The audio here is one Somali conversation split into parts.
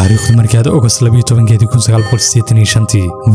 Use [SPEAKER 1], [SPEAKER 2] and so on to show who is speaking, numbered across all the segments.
[SPEAKER 1] taariikhda markii August 12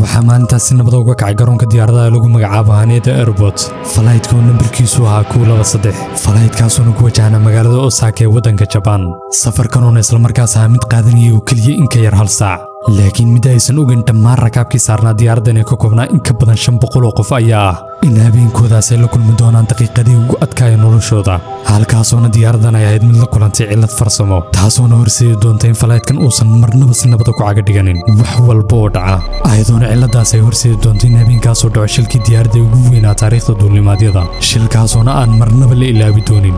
[SPEAKER 1] waxa maalintaas nabad uga kacay garoonka diyaaradaha lagu magacaabo Haneda Airport flightku nambarkiisu ahaa 223 flightkaasuna ku wajahna magaalada Osaka ee wadanka Japan safarkan oo isla markaas ahaa mid qaadanayay oo kaliya in ka yar hal saac laakiin mid aysan ogeyn dhammaan rakaabkii saarnaa diyaaradan ee ka koobnaa in ka badan 500 oo qof ayaa ah in habeenkoodaas ay la kulmi doonaan daqiiqadii ugu adkaaya noloshooda halkaasoona diyaaradan ay ahayd mid la kulantay cillad farsamo taasoona horseedi doonta in flightkan uusan marnaba si nabad ku caga dhiganin wax walba oo dhaca ayadoona cilladaas ay horseedi doonto in habeenkaasoo dhaco shilkii diyaaradda ugu weynaa taariikhda duulimaadyada shilkaasoona aan marnaba la ilaabi doonin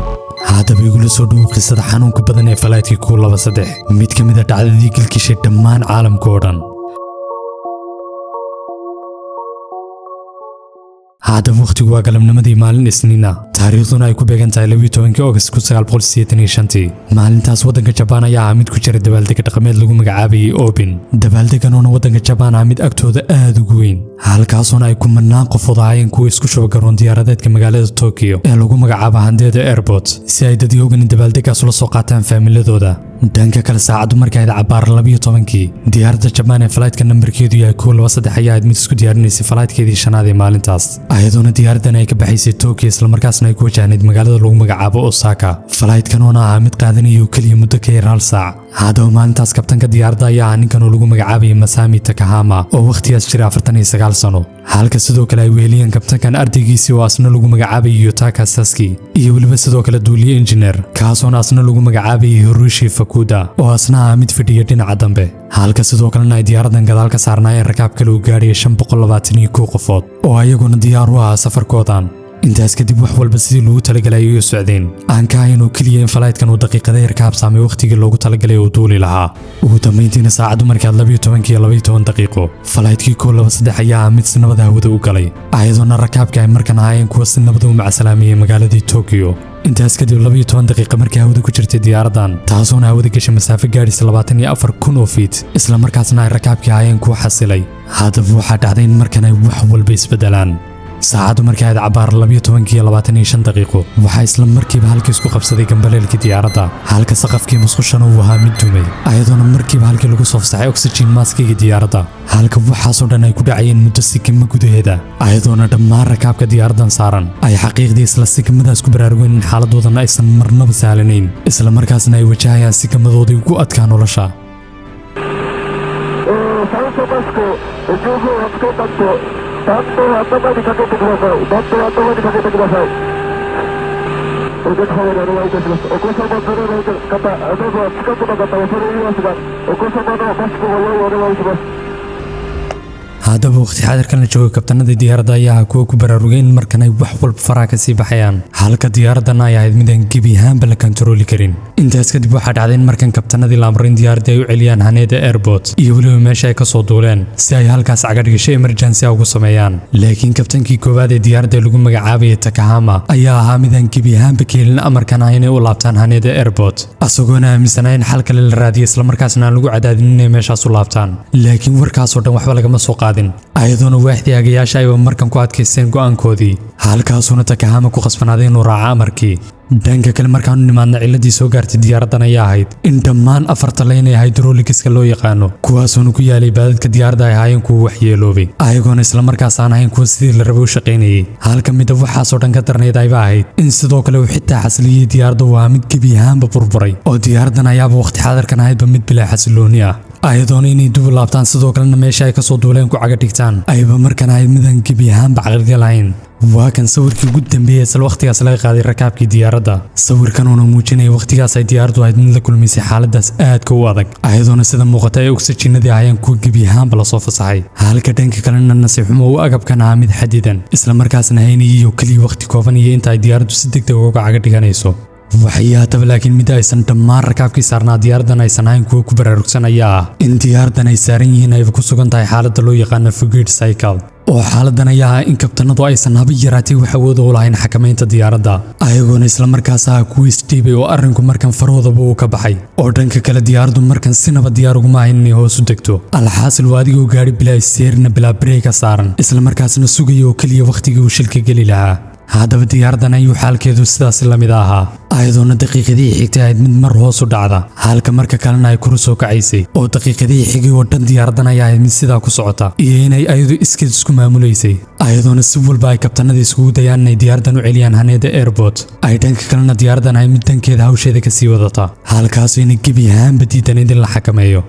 [SPEAKER 1] haddaba igula soo dhow qisada xanuunka badan ee flightkii 223 mid ka mid ah dhacdadii gilkishay dhammaan caalamka oo dhan هذا وقت واقع لمنمدي مالن إسنينا تاريخنا يكون بيجان تايلوي توينك أغسطس 1985 مالن تاس ودنك جابان يا عميد كوشر دبالدك تقميد لغو مقعابي أوبن دبالدك نونا ودنك جابان عميد أكتو ذا آدوغوين هالكاسونا يكون منان قفضاعين كويس كوشو بقرون ديارادات كمقالة طوكيو لغو مقعابا هانديدا ايربورت سيايدا ديوغن دبالدك أسولا سوقاتان فاميلي دودا dhanka kale saacadu markay cabaar 12 diyaaradda Japan ee flightkan nambarkeedu yahay 223 ayaa mid isku diyaarinaysay flightkeedii shanaad ee maalintaas ayadoona diyaaraddan ay ka baxaysay Tokyo isla markaasna ay ku wajahnayd magaalada lagu magacaabo Osaka flightkan oo ahaa mid qaadanayay kaliya muddo ka yar hal saac hadaba maalintaas kabtanka diyaaradda ayaa ninkan lagu magacaabay Masami Takahama oo waqtigaas jiray 49 sano halka sidoo kale ay weeliyeen kabtankan ardaygiisii oo asna lagu magacaabay Yutaka Sasuke iyo waliba sidoo kale duuliye engineer kaasoo asna lagu magacaabay Hiroshi Kuda oo asna mid fadhiya dhinaca dambe halka sidoo kalena ay diyaaradan gadaal ka saarnaayeen rakaab kale oo gaadhay 521 qofood oo ayaguna diyaar u ah safarkoodan intaas kadib wax walba sidii loogu talagalay ay u socdeen aan ka hayno kaliya in flightkan uu daqiiqada yar ka habsaamay waqtigii loogu talagalay oo duuli lahaa ugu dambeyntiina saacadu markii 12 daqiiqo flightki 223 ayaa mid si nabad hawada u galay ayadoona rakaabka ay markan ahaayeen kuwa si nabad u macsalaamiyay magaaladii Tokyo intaas kadib 12 daqiiqo markii hawada ku jirtay diyaaradan taasoona hawada gashay masaafo gaadhaysa 24,000 feet isla markaasna ay rakaabkii ahaayeen kuwa xasilay hadaba waxaa dhacday in markan ay wax walba isbedelaan saacadu markii ay cabaar 12:25 daqiiqo waxa isla markiiba halkii isku qabsaday gambaleelkii diyaaradda halka saqafkii musqushana uu ahaa mid dumay ayadoona markiiba halkii lagu soo fasaxay oxygen maskiga diyaaradda halka waxaasoo dhan ay ku dhacayeen muddo sikimo gudaheeda ayadoona dhammaan rakaabka diyaaraddan saaran ay xaqiiqdii isla sikimadaas ku baraarugeen in xaaladoodan aysan marnaba sahlanayn isla markaasna ay wajahayaan sikamadoodii ugu adkaa nolosha hadaba waqti xaadirkan la joogo kabtanada diyaaradda ayaa kuwa ku baraarugeen markan ay wax walba faraha ka sii baxayaan halka diyaaraddan ay ahayd mid aan gebi ahaanba la kantarooli karin intaas kadib waxaa dhacday in markan kabtanadii la amray in diyaaradda ay u celiyaan Haneda Airport iyo waliba meesha ay ka soo duuleen si ay halkaas cagadhigasho emergency ugu sameeyaan laakiin kabtankii koowaad ee diyaaradda lagu magacaabay Takahama ayaa ahaa mid aan gebi ahaanba keelin amarkan ah inay u laabtaan Haneda Airport asagoona aaminsanaa in xal kale la raadiyo isla markaasna aan lagu cadaadin inay meeshaas u laabtaan laakiin warkaasoo dhan waxba lagama soo qaadin ayadoona waaxdii agayaasha ay markan ku adkaysteen go'aankoodii halkaasuna Takahama ku qasbanaaday inuu raaco amarkii dhanka kale markaan nimaadna ciladii soo gaartay diyaaraddan ayaa ahayd in dhammaan afarta leen ee hydraulics loo yaqaano kuwaasoo ku yaalay baadadka diyaaradda ay ahaayeen kuwa waxyeeloobay ayagoona isla markaas aan ahayn kuwa sidii la rabay u shaqaynayay halka mid waxaasoo dhan ka darneyd ayba ahayd in sidoo kale uu xitaa xasiliyay diyaaradda waa mid gebi ahaanba burburay oo diyaaraddan ayaaba waqti xaadirkan ahaydba mid bilaa xasilooni ah ayadoona inay dib u laabtaan sidoo kalena meesha ay ka soo duuleen ku caga dhigtaan ayba markan ahayd midaan gebi ahaanba caqliga lahayn waa kan sawirkii ugu dambeeyay isla waqtigaas laga qaaday rakaabkii diyaaradda sawirkan oo muujinaya waqtigaas ay diyaaraddu ahayd mid la kulmaysay xaaladaas aadka u adag ayadoona sida muuqata ay oxygenadii ayaan ku gebi ahaanba la soo fasaxay halka dhanka kalena nasiib xumo uu agabkan ahaa mid xadidan isla markaasna haynayay kaliya waqti kooban iyo inta ay diyaaraddu si degdeg uga caga dhiganayso waxyaataba laakiin mid aysan dhammaan rakaabkii saarnaa diyaaraddan aysan ahayn kuwa ku baraarugsan ayaa ah in diyaaraddan ay saaran yihiin ay ku sugan tahay xaaladda loo yaqaano fugate cycle oo xaaladdan ayaa ah in kabtanadu aysan haba yaraatay wax awood u lahayn xakamaynta diyaaradda ayagoona isla markaas ah kuwa isdhiibay oo arrinku markan faroodaba uu ka baxay oo dhanka kale diyaaraddu markan sinaba diyaar uguma ahayn inay hoos u degto alxaasil waa adigoo gaadhi bilaa seerna bilaa breeka saaran isla markaasna sugaya oo kaliya waqtigii uu shilka geli lahaa haddaba diyaaradan ayuu xaalkeedu sidaas la mid ahaa ayadoona daqiiqadii xigtay ahayd mid mar hoos u dhacda halka marka kalena ay kor soo kacaysay oo daqiiqadii xigay oo dhan diyaaradan ayaa ahayd mid sidaa ku socota iyo inay ayadu iskeed isku maamulaysay ayadoona si walba ay kabtanada isugu dayaan inay diyaaradan u celiyaan haneeda airport ay dhanka kalena diyaaradan ay mid dankeeda hawsheeda kasii wadata halkaasoo inay gebi ahaanba diidaneyd in la xakameeyo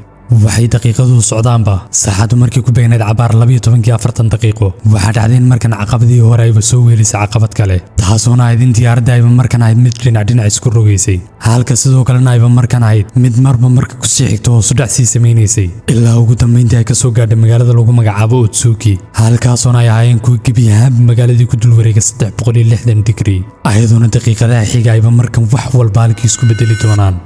[SPEAKER 1] waxay daqiiqadu socdaanba saacadu markii ku beegnayd cabaar 12:40 daqiiqo waxaa dhacdeen markan caqabadii hore ayba soo weelisay caqabad kale taasoona ahayd in diyaaradda ayba markan ahayd mid dhinac isku rogaysay halka sidoo kalena ayba markan ahayd mid marba marka ku sii xigto oo sudhac sii samaynaysay ilaa ugu dambeyntii ay kasoo gaadhay magaalada lagu magacaabo Utsuki halkaasoona ay ahaayeen kuwa gebi ahaanba magaaladii ku dul wareega 360 digrii ayadoona daqiiqadaha xiga ayba markan wax walba halkii isku bedeli doonaan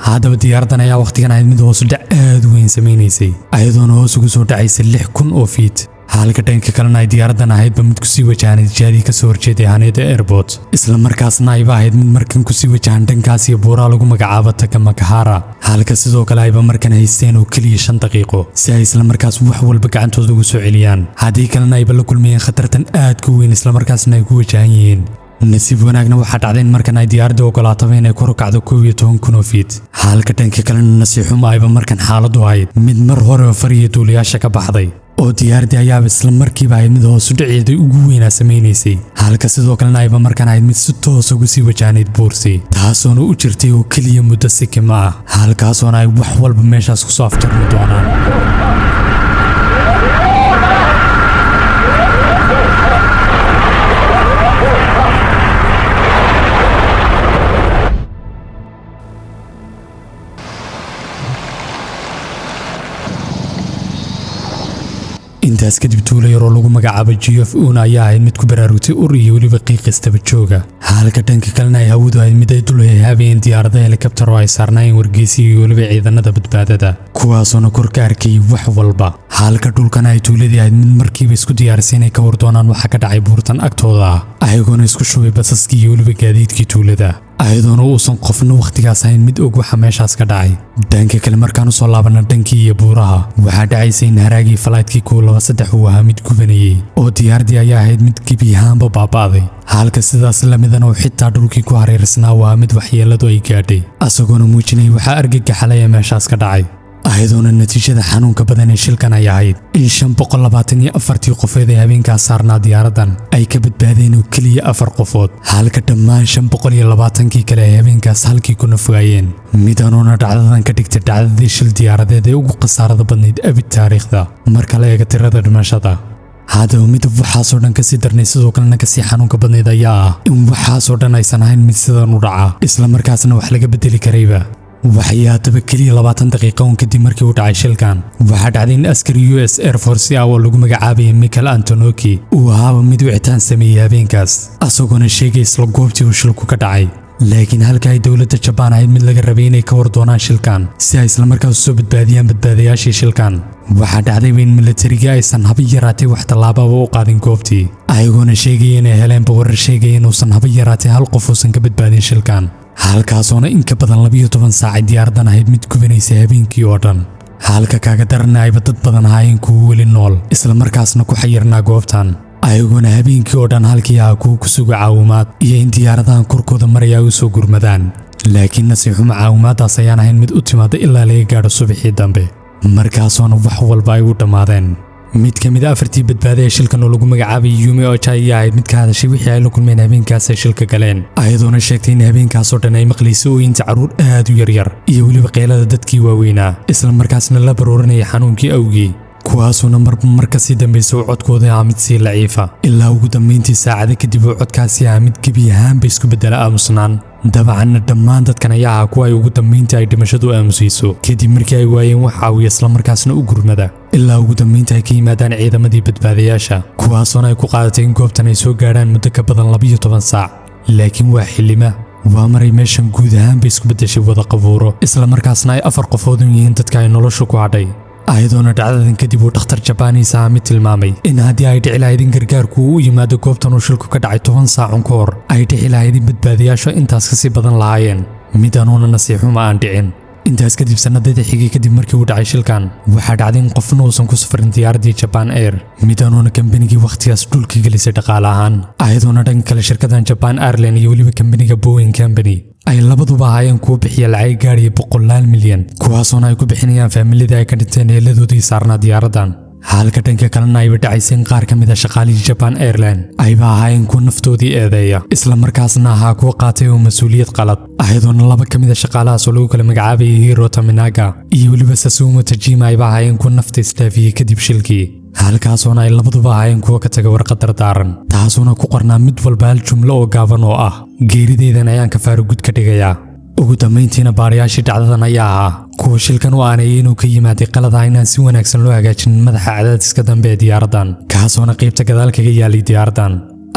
[SPEAKER 1] haddaba diyaaradan ayaa waqtigan ahayd mid hoos u dhac aad u weyn samaynaysay ayadoona hoos ugu soo dhacaysa 6,000 oo fiit halka dhanka kalena ay diyaaradan ahaydba mid kusii wajahanay jihadii kasoo horjeeday haneeda airport isla markaasna ayba ahayd mid markan kusii wajahan dhankaas iyo buuraa lagu magacaabo Takamakahara halka sidoo kale ayba markan haysteen oo keliya 5 daqiiqo si ay isla markaas wax walba gacantooda ugu soo celiyaan haddii kalena ayba la kulmayeen khatartan aad ku weyn isla markaasna ay ku wajahan yihiin nasiib wanaagna waxaa dhacdeen markan ay diyaaradda ogolaataba inay kor u kacdo 11,000 oo fiit halka dhanka kalena nasiixuma ayba markan xaaladu ahayd mid mar hore fariya duuliyaasha ka baxday oo diyaaradda ayaaba isla markiiba ahayd mid hoos u dhaceeda ugu weynaa samaynaysay halka sidoo kalena ayba markan ahayd mid si toos ugu sii wajahnayd buursi taasoona u jirtay oo keliya muddo sikima ah halkaasoona ay wax walba meeshaas kusoo afjarmi doonaan intaas kadib tuulo yar oo lagu magacaabo GFUna ayaa ahayd mid ku baraarugtay ur iyo weliba qiiqistaba jooga halka dhanka kalena ay hawadu ahayd mid ay dul heehaabeen diyaarada helikabtar oo ay saarnaayeen wargeysiga iyo weliba ciidanada badbaadada kuwaasoona kor ka arkayay wax walba halka dhulkana ay tuuladii ahayd mid markiiba isku diyaarisay inay ka war doonaan waxa ka dhacay buurtan agtooda ah ayagoona isku shubay basaskii iyo weliba gaadiidkii tuulada ayadoona uusan qofna waqtigaas ahayn mid og waxa meeshaas ka dhacay dhanka kale markaan usoo laabana dhankii iyo buuraha waxaa dhacaysay in haraagii flightkii 23 uu ahaa mid gubanayay oo diyaaraddii ayaa ahayd mid gebi ahaanba baaba'day halka sidaas lamidana uu xitaa dhulkii ku hareersanaa waa mid waxyeeladu ay gaadhay asagoona muujinay waxaa argagaxalay ee meeshaas ka dhacay ayadoona natiijada xanuunka badan ee shilkan ay ahayd in 524 qofood ee habeenkaas saarnaa diyaaradan ay ka badbaadeen oo keliya 4 qofood halka dhammaan 520 kale ee habeenkaas halkii ku nafwaayeen midaanoona dhacdadan ka dhigtay dhacdadii shil diyaaradeed ee ugu khasaarada badnayd abid taariikhda marka la eego tirada dhimashada haddaba mid waxaasoo dhan kasii darnay sidoo kalena kasii xanuunka badnayd ayaa ah in waxaasoo dhan aysan ahayn mid sidan u dhaca isla markaasna wax laga bedeli karayba waxay haddaba keliya 20 daqiiqo kadib markii uu dhacay shilkan waxaa dhacday in askari US Air Force oo lagu magacaabayay Michael Antonoki uu ahaaba mid wicitaan sameeyay habeenkaas asagoona sheegay isla goobtii uu shilku ka dhacay laakiin halka ay dowladda Japan ahayd mid laga rabay inay ka war doonaan shilkan si ay isla markaas soo badbaadiyaan badbaadayaashii shilkan waxaa dhacday in militariga aysan haba yaraatay wax tallaabo u qaadin goobtii ayagoona sheegay inay heleen warar sheegay inuusan haba yaraatay hal qof uusan ka badbaadin shilkan halkaasoona in ka badan 12 saac diyaaradan ahayd mid gubanaysay habeenkii oo dhan halka kaaga daranna ayba dad badan ahaayeen kuwa weli nool isla markaasna ku xayirnaa goobtan ayagoona habeenkii oo dhan halkii ah kuwa ku suga caawimaad iyo in diyaaradahan korkooda maraya u soo gurmadaan laakiin nasiixuma caawimaadaas ayaan ahayn mid u timaada ilaa laga gaadho subaxii dambe markaasoona wax walba ay u dhammaadeen mid ka mid ah 4 badbaade ee shilkan oo lagu magacaabay Yumi Ocha ayaa ahayd mid ka hadashay wixii ay la kulmeen habeenkaas ay shilka galeen ayadoona sheegtay in habeenkaas oo dhan ay maqlaysay ooyinta caruur aad u yaryar iyo weliba qeylada dadkii waaweynaa isla markaasna la barooranayay xanuunkii awgii kuwaasuna marka sii dambeysay codkooda ah mid sii laciifa ilaa ugu dambeyntii saacado kadib uu codkaasi ah mid gebi ahaanba isku bedela aamusnaan dabcanna dhammaan dadkan ayaa ah kuwa ay ugu dambeyntii ay dhimashadu aamusayso kadib markii ay waayeen wax caawiya isla markaasna u gurmada ilaa ugu dambeyntii ay ka yimaadaan ciidamadii badbaadayaasha kuwaasoona ay ku qaadatay in goobtan ay soo gaadhaan muddo ka badan 12 saac laakiin waa xillima waa maray meeshan guud ahaan bay isku beddeshay wada qabuuro isla markaasna ay 4 qofood yihiin dadka ay noloshu ku hadhay ayadoona dhacdadan kadib uu dhakhtar Jabaaniis ah mid tilmaamay in haddii ay dhici lahayd in gargaarku uu yimaado goobtan uu shilku ka dhacay 10 saac ka hor ay dhici lahayd in badbaadiyaashu intaas ka sii badan lahaayeen midaanoona nasiixuma aan dhicin intaas kadib sanadada xigay kadib markii uu dhacay shilkan waxaa dhacday in qofna uusan ku safarin diyaaradii Japan Air midaanoona kambanigii waqtigaas dhulka gelisay dhaqaale ahaan ayadoona dhanka kale shirkadan Japan Airlines iyo waliba kambaniga Boeing Company ay labaduba ahaayeen kuwa bixiya lacag gaadhay $100 milyan kuwaasoona ay ku bixinayaan faamilada ay ka dhinteen eeladoodii saarnaa diyaaradan halka dhanka kalena ay dhacaysay qaar ka mid ah shaqaalihii Japan Airlines ayba ahaayeen kuwa naftoodii eedeeya isla markaasna ahaa kuwa qaatay oo mas'uuliyad qalad ayadoona laba ka mid ah shaqaalahaas oo lagu kala magacaabay Hiro Taminaga iyo waliba Sasumu Tajima ayba ahaayeen kuwa nafta isdaafiyay kadib shilkii halkaasoona ay labaduba ahaayeen kuwa ka taga warqad dardaaran taasuna ku qornaa mid walba hal jumlo oo gaaban oo ah geerideedan ayaan ka faarugud ka dhigayaa ugu dambeyntiina baariyaashii dhacdadan ayaa ahaa kuwa shilkan u aanayay inuu ka yimaaday qalada inaan si wanaagsan loo hagaajin madaxa cadaadiska dambe ee diyaaradan kaasoona qaybta gadaal kaga yaalay diyaaradan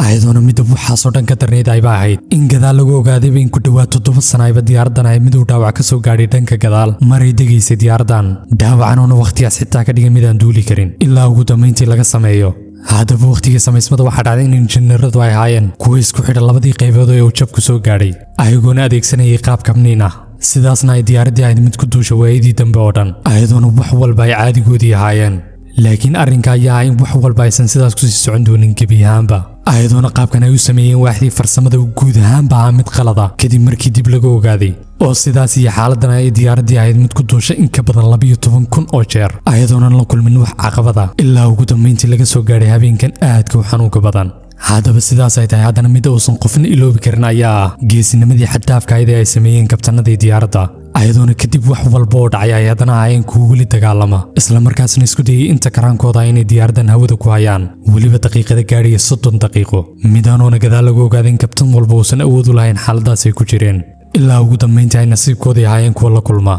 [SPEAKER 1] ayadoona midab waxaasoo dhan ka darneyd ayba ahayd in gadaal lagu ogaadayba in ku dhowaad 7 sano ayba diyaaradan ay mid uu dhaawac ka soo gaadhay dhanka gadaal maray degaysay diyaaradan dhaawacanoona waqtigaas xitaa ka dhigay midaan duuli karin ilaa ugu dambeyntii laga sameeyo haddaba waqtigii samaysmada waxaa dhacday in injineeradu ay ahaayeen kuwa isku xidha labadii qaybood ee uu jabku soo gaadhay ayagoona adeegsanayay qaab kabniin ah sidaasna ay diyaaradii ahayd mid ku duusha waayadii dambe oo dhan ayadoona wax walba ay caadigoodii ahaayeen laakiin arrinka ayaa ah in wax walba aysan sidaas ku sii socon doonin gebi ahaanba ayadoona qaabkan ay u sameeyeen waaxdii farsamada guud ahaanba ahaa mid qalada kadib markii dib laga ogaaday oo sidaas iyo xaaladan ay diyaaradii ahayd mid ku duusha in ka badan 12,000 oo jeer ayadoona la kulmin wax caqabada ilaa ugu dambeyntii laga soo gaadhay habeenkan aadka u xanuunka badan haddaba sidaas ay tahay haddana mid uusan qofna iloobi karin ayaa ah geesinimadii xaddaafka ahayd ee ay sameeyeen kabtanadii diyaaradda ayadoona kadib wax walba oo dhacay ay haddana ahaayeen kuwa weli dagaalama isla markaasna isku dayay inta karaankooda inay diyaaradan hawada ku hayaan weliba daqiiqada gaadhaya 30 daqiiqo midaanoona gadaal lagu ogaaday in kabtan walba uusan awood u lahayn xaaladaas ay ku jireen ilaa ugu dambeyntii ay nasiibkoodii ahaayeen kuwa la kulma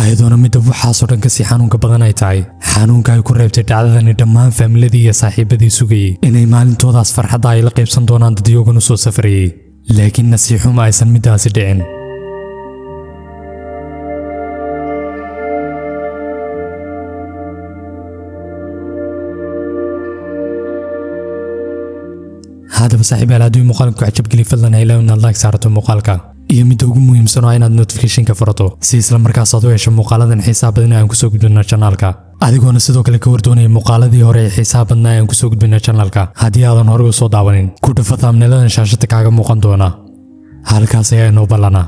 [SPEAKER 1] ayadoona midab waxaasoo dhan kasii xanuunka badan ay tahay xanuunka ay ku reebtay dhacdadani dhammaan faamiladii iyo saaxiibadii sugayay inay maalintoodaas farxadda ay la qaybsan doonaan dadyogan u soo safrayay laakiin nasiixuma aysan midaasi dhicin haddaba saaxiibayaal haddii muuqaalku ku cajab geliyo fadlan ha ilaawin inaad like saarato muuqaalka iyo midda ugu muhiimsan waa inaad notification-ka furato si isla markaas aad u hesho muuqaaladan xiisaha badan ee aan kusoo gudbino channelka adigoona sidoo kale ka wardoonaya muuqaaladii hore ee xiisaha badnaa ee aan kusoo gudbino channelka haddii aadan horey u soo daawanin ku dhufa thumbnail-adan shaashada kaaga muuqan doona halkaas ayaa inoo ballanaa